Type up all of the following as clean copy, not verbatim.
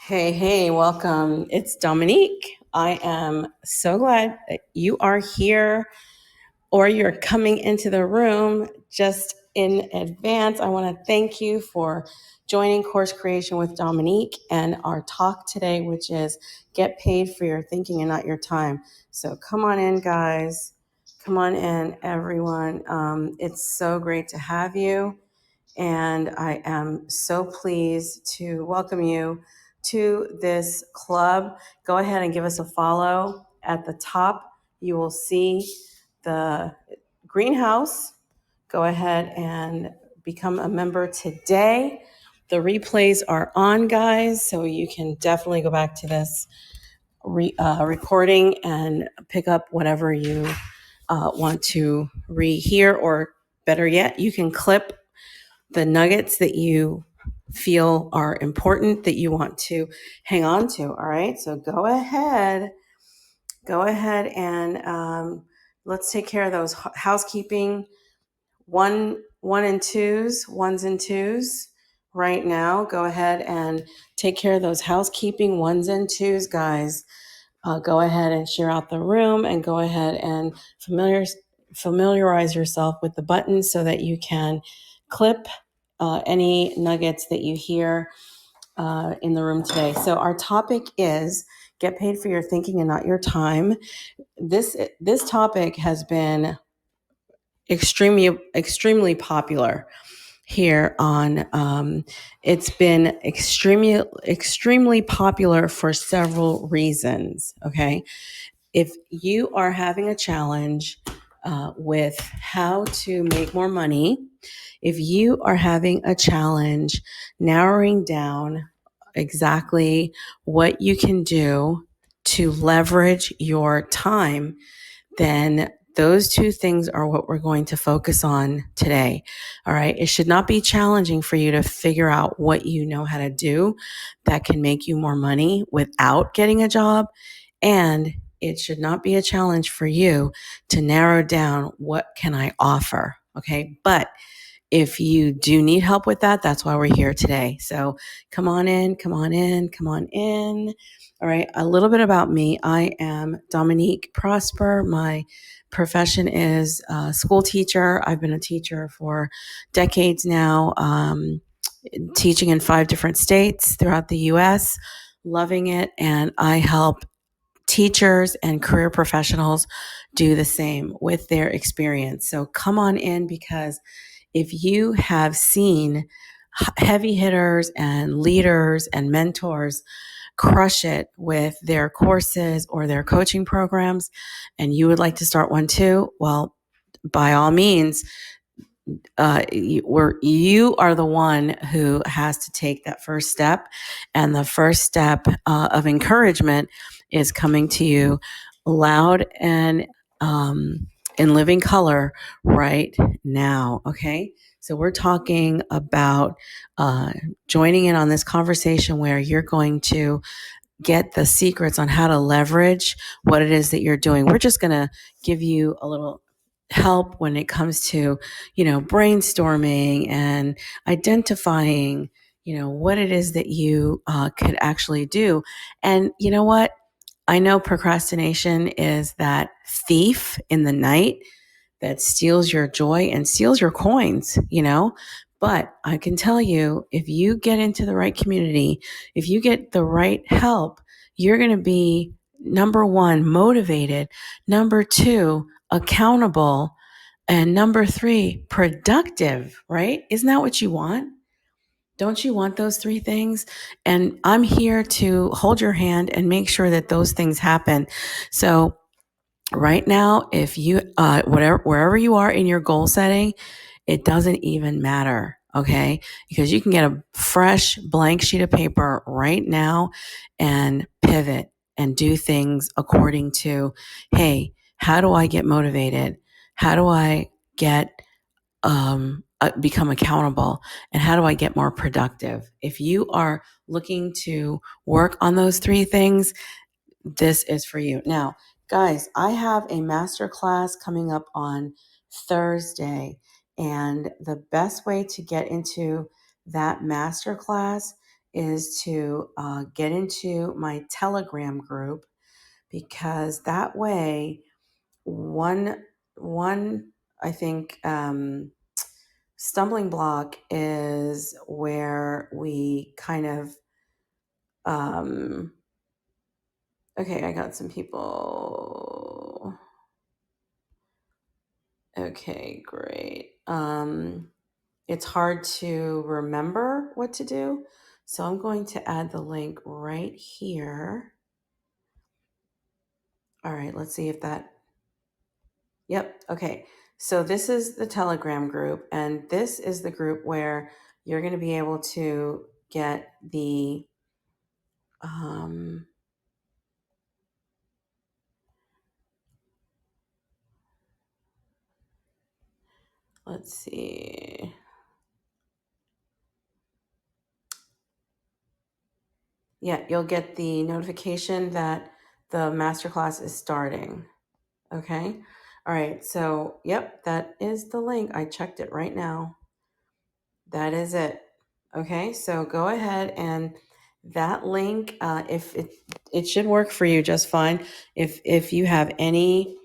Hey, welcome. It's Dominique. I am so glad that you are here or you're coming into the room just in advance. I want to thank you for joining Course Creation with Dominique and our talk today, which is get paid for your thinking and not your time. So come on in, guys. Come on in, everyone. It's so great to have you. And I am so pleased to welcome you to this club. Go ahead and give us a follow. At the top, you will see the greenhouse. Go ahead and become a member today. The replays are on, guys, so you can definitely go back to this recording and pick up whatever you want to rehear, or better yet, you can clip the nuggets that you feel are important that you want to hang on to. All right. So go ahead and let's take care of those housekeeping ones and twos right now. Go ahead and take care of those housekeeping ones and twos, guys. Go ahead and share out the room and go ahead and familiarize yourself with the buttons so that you can clip any nuggets that you hear in the room today. So our topic is get paid for your thinking and not your time. This topic has been extremely popular here on it's been extremely popular for several reasons. Okay, if you are having a challenge with how to make more money, if you are having a challenge narrowing down exactly what you can do to leverage your time, then those two things are what we're going to focus on today. All right. It should not be challenging for you to figure out what you know how to do that can make you more money without getting a job. And it should not be a challenge for you to narrow down what can I offer. Okay. But if you do need help with that, that's why we're here today. So come on in, come on in, come on in. All right, a little bit about me. I am Dominique Prosper. My profession is a school teacher. I've been a teacher for decades now, teaching in 5 different states throughout the US, loving it. And I help teachers and career professionals do the same with their experience. So come on in, because if you have seen heavy hitters and leaders and mentors crush it with their courses or their coaching programs, and you would like to start one too, well, by all means, you are the one who has to take that first step. And the first step of encouragement is coming to you loud and in living color right now. Okay. So we're talking about joining in on this conversation where you're going to get the secrets on how to leverage what it is that you're doing. We're just going to give you a little help when it comes to, brainstorming and identifying, what it is that you could actually do. And you know what? I know procrastination is that thief in the night that steals your joy and steals your coins, But I can tell you, if you get into the right community, if you get the right help, you're going to be, number one, motivated, number two, accountable, and number three, productive, right? Isn't that what you want? Don't you want those three things? And I'm here to hold your hand and make sure that those things happen. So right now, if you, wherever you are in your goal setting, it doesn't even matter. Okay. Because you can get a fresh blank sheet of paper right now and pivot and do things according to, hey, how do I get motivated? How do I get, become accountable, and how do I get more productive? If you are looking to work on those three things, this is for you. Now, guys, I have a masterclass coming up on Thursday, and the best way to get into that masterclass is to get into my Telegram group, because that way, one I think stumbling block is where we kind of okay, I got some people. Okay, great. It's hard to remember what to do, so I'm going to add the link right here. All right, let's see if that. Yep. Okay. So this is the Telegram group, and this is the group where you're going to be able to get the let's see. Yeah, you'll get the notification that the masterclass is starting. Okay. All right. So, yep, that is the link. I checked it right now. That is it. Okay. So go ahead, and that link, if it should work for you just fine. If you have any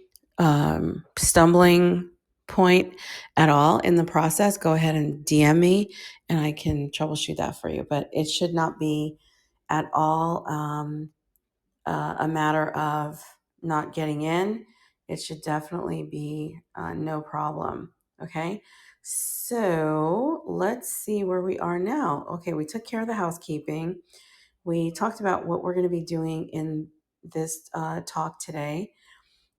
stumbling point at all in the process, go ahead and DM me, and I can troubleshoot that for you. But it should not be at all a matter of not getting in. It should definitely be no problem. Okay. So let's see where we are now. Okay. We took care of the housekeeping. We talked about what we're going to be doing in this talk today.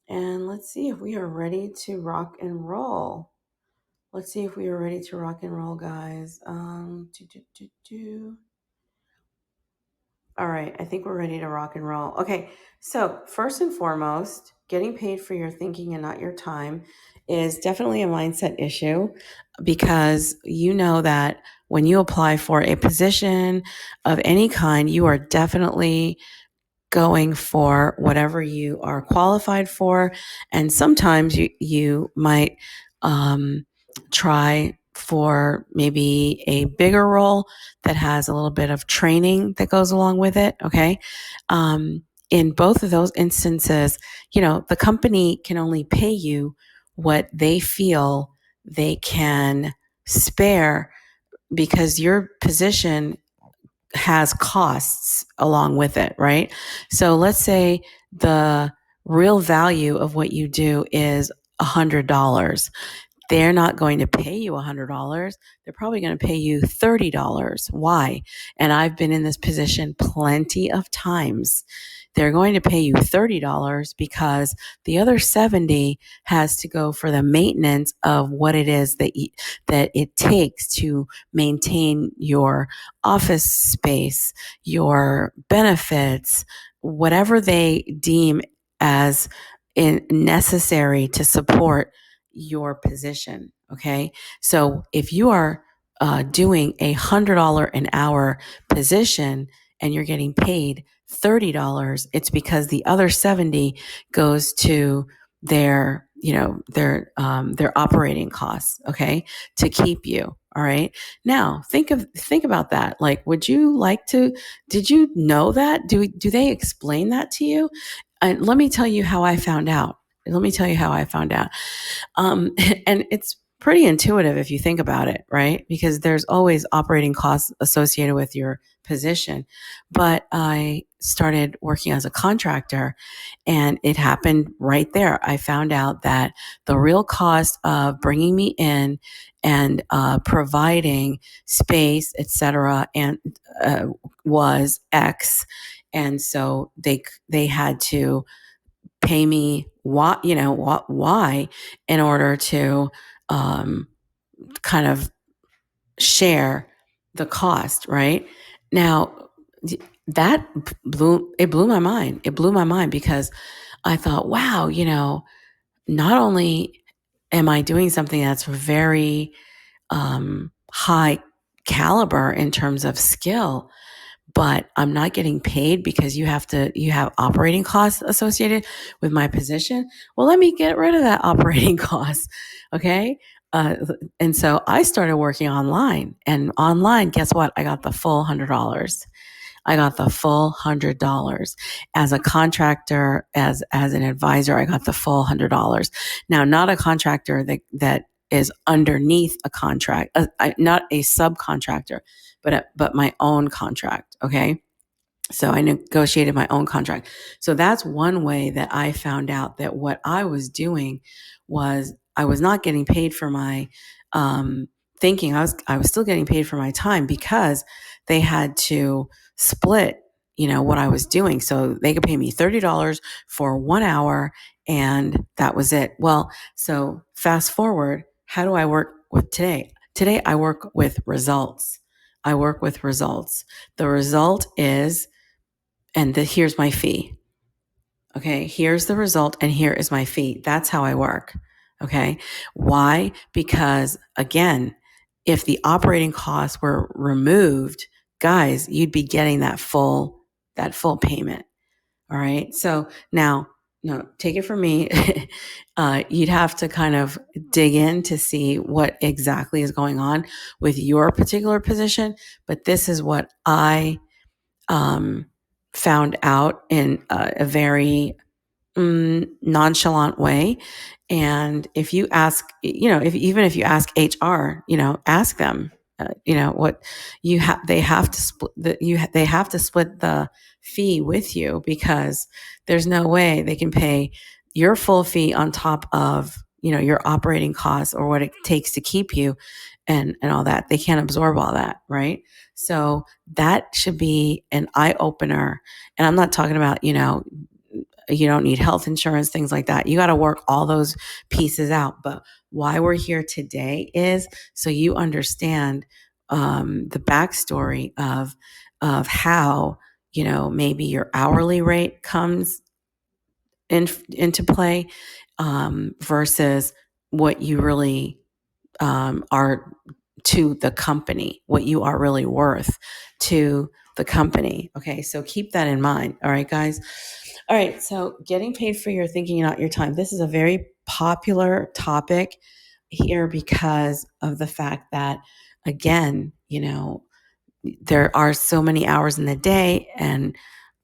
And let's see if we are ready to rock and roll. Let's see if we are ready to rock and roll, guys. All right, I think we're ready to rock and roll. Okay, so first and foremost, getting paid for your thinking and not your time is definitely a mindset issue, because you know that when you apply for a position of any kind, you are definitely going for whatever you are qualified for. And sometimes you might try for maybe a bigger role that has a little bit of training that goes along with it. Okay. In both of those instances, the company can only pay you what they feel they can spare, because your position has costs along with it, right? So let's say the real value of what you do is $100. They're not going to pay you $100. They're probably going to pay you $30. Why? And I've been in this position plenty of times. They're going to pay you $30 because the other 70 has to go for the maintenance of what it is that it takes to maintain your office space, your benefits, whatever they deem as necessary to support your position. Okay. So if you are doing $100 an hour position and you're getting paid $30, it's because the other 70 goes to their operating costs. Okay. To keep you. All right. Now think about that. Like, did you know that? Do they explain that to you? And let me tell you how I found out. And it's pretty intuitive if you think about it, right? Because there's always operating costs associated with your position. But I started working as a contractor, and it happened right there. I found out that the real cost of bringing me in and providing space, etc., and was X, and so they had to pay me why in order to kind of share the cost, right? Now that blew my mind. It blew my mind because I thought, wow, not only am I doing something that's very high caliber in terms of skill, but I'm not getting paid because you have operating costs associated with my position. Well, let me get rid of that operating cost. Okay. uh, and so I started working online, and online, guess what? I got the full $100. I got the full $100 as a contractor, as an advisor. I got the full $100. Now, not a contractor that is underneath a contract, not a subcontractor, but my own contract. Okay. So I negotiated my own contract. So that's one way that I found out that what I was doing was I was not getting paid for my thinking. I was still getting paid for my time because they had to split, what I was doing. So they could pay me $30 for 1 hour, and that was it. Well, so fast forward, how do I work with today? Today I work with results. I work with results. The result is, and here's my fee. Okay, here's the result, and here is my fee. That's how I work. Okay, why? Because again, if the operating costs were removed, guys, you'd be getting that full payment. All right. So now, no, take it from me. You'd have to kind of dig in to see what exactly is going on with your particular position. But this is what I found out in a very nonchalant way. And if you ask, even if you ask HR, ask them, what they have to split they have to split the fee with you, because there's no way they can pay your full fee on top of, your operating costs or what it takes to keep you and all that. They can't absorb all that. Right. So that should be an eye opener. And I'm not talking about, you don't need health insurance, things like that. You got to work all those pieces out. But why we're here today is so you understand the backstory of how, maybe your hourly rate comes into play versus what you really are to the company, what you are really worth to the company. Okay, so keep that in mind. All right, guys. All right, so getting paid for your thinking, not your time. This is a very popular topic here because of the fact that, again, there are so many hours in the day, and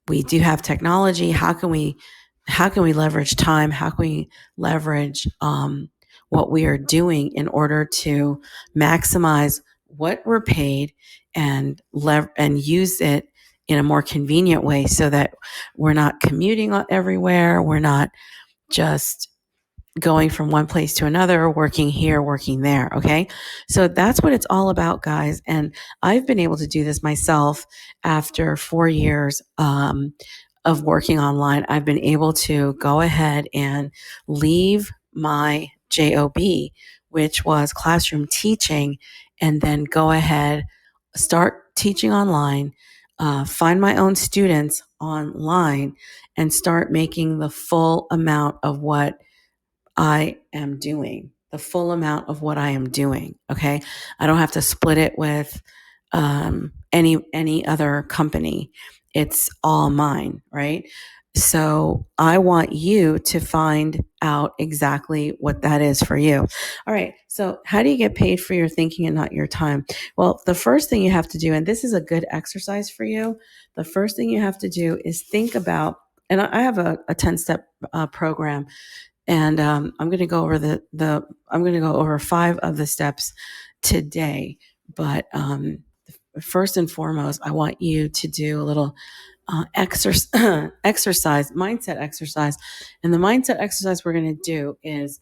we do have technology. How can we leverage time? How can we leverage what we are doing in order to maximize what we're paid and use it in a more convenient way, so that we're not commuting everywhere. We're not just going from one place to another, working here, working there. Okay. So that's what it's all about, guys. And I've been able to do this myself after 4 years of working online. I've been able to go ahead and leave my job, which was classroom teaching, and then go ahead, start teaching online, find my own students online, and start making the full amount of what I am doing, the full amount of what I am doing. Okay. I don't have to split it with any other company. It's all mine. Right. So I want you to find out exactly what that is for you. All right. So how do you get paid for your thinking and not your time? Well, the first thing you have to do, and this is a good exercise for you, the first thing you have to do is think about, and I have a 10-step program, and I'm going to go over I'm going to go over 5 of the steps today. But first and foremost, I want you to do a little exercise, mindset exercise. And the mindset exercise we're going to do is